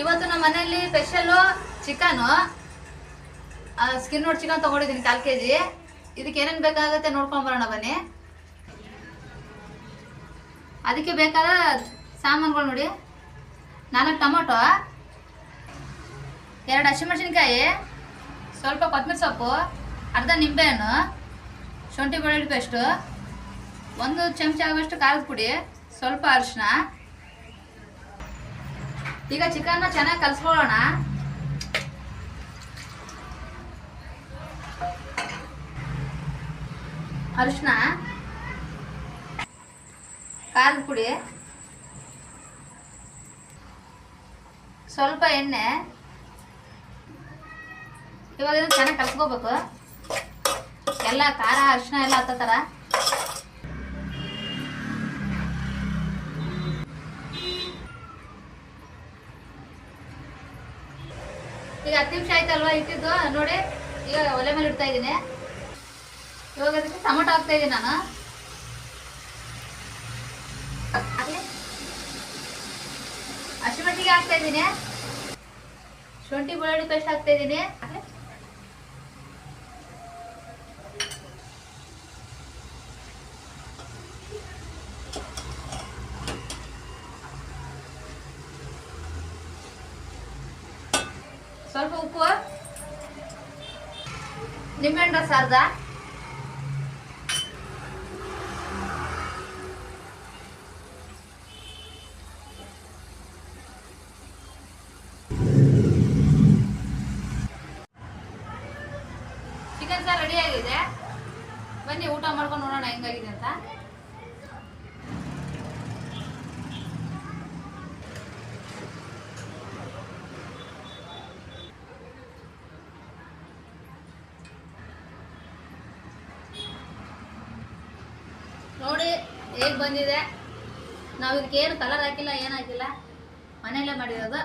ಇವತ್ತು ನಮ್ಮ ಮನೆಯಲ್ಲಿ ಸ್ಪೆಷಲ್ಲು ಚಿಕನು, ಸ್ಕಿನ್ ನೋಡಿ ಚಿಕನ್ ತೊಗೊಂಡಿದ್ದೀನಿ 1/4 kg. ಇದಕ್ಕೆ ಏನೇನು ಬೇಕಾಗುತ್ತೆ ನೋಡ್ಕೊಂಡು ಬರೋಣ ಬನ್ನಿ. ಅದಕ್ಕೆ ಬೇಕಾದ ಸಾಮಾನುಗಳು ನೋಡಿ: 4 ಟೊಮೊಟೊ, 2 ಹಸಿಮೆಣಸಿನ್ಕಾಯಿ, ಸ್ವಲ್ಪ ಕೊತ್ತಂಬರಿ ಸೊಪ್ಪು, ಅರ್ಧ ನಿಂಬೆಹಣ್ಣು, ಶುಂಠಿ ಬೆಳ್ಳುಳ್ಳಿ ಪೇಸ್ಟು, 1 ಚಮಚ ಆಗುವಷ್ಟು ಖಾರದ ಪುಡಿ, ಸ್ವಲ್ಪ ಅರಿಶಿನ. ಈಗ ಚಿಕನ್ನ ಚೆನ್ನಾಗಿ ಕಲಿಸ್ಕೊಳ್ಳೋಣ. ಅರಿಶಿನ, ಖಾರದ ಪುಡಿ, ಸ್ವಲ್ಪ ಎಣ್ಣೆ. ಇವಾಗ ಇದನ್ನು ಚೆನ್ನಾಗಿ ಕಲಿಸ್ಕೋಬೇಕು. ಎಲ್ಲ ಖಾರ ಅರಿಶಿನ ಎಲ್ಲ ಹತ್ತೋ ಥರ. ಈಗ 10 ನಿಮಿಷ ಆಯ್ತಲ್ವಾ ಇಟ್ಟಿದ್ದು ನೋಡಿ. ಈಗ ಒಲೆ ಮೇಲೆ ಇಡ್ತಾ ಇದ್ದೀನಿ. ಇವಾಗ ಅದಕ್ಕೆ ಟೊಮೊಟೊ ಹಾಕ್ತಾ ಇದ್ದೀನಿ ನಾನು. ಹಸಿಮೆಣಸಿಗೆ ಹಾಕ್ತಾ ಇದ್ದೀನಿ. ಶುಂಠಿ ಬೆಳ್ಳುಳ್ಳಿ ಪೇಸ್ಟ್ ಹಾಕ್ತಾ ಇದ್ದೀನಿ. ಸ್ವಲ್ಪ ಉಪ್ಪು, ನಿಂಬೆಹಣ್ಣು ರಸ ಅರ್ಧ, ಚಿಕನ್ ಸಾರು ರೆಡಿ ಆಗಿದೆ. ಬನ್ನಿ ಊಟ ಮಾಡ್ಕೊಂಡು ನೋಡೋಣ ಹೆಂಗಾಗಿದೆ ಅಂತ. ನೋಡಿ ಹೇಗೆ ಬಂದಿದೆ. ನಾವು ಇದಕ್ಕೆ ಏನು ಕಲರ್ ಹಾಕಿಲ್ಲ, ಏನು ಹಾಕಿಲ್ಲ, ಮನೆಯಲ್ಲೇ ಮಾಡಿರೋದು.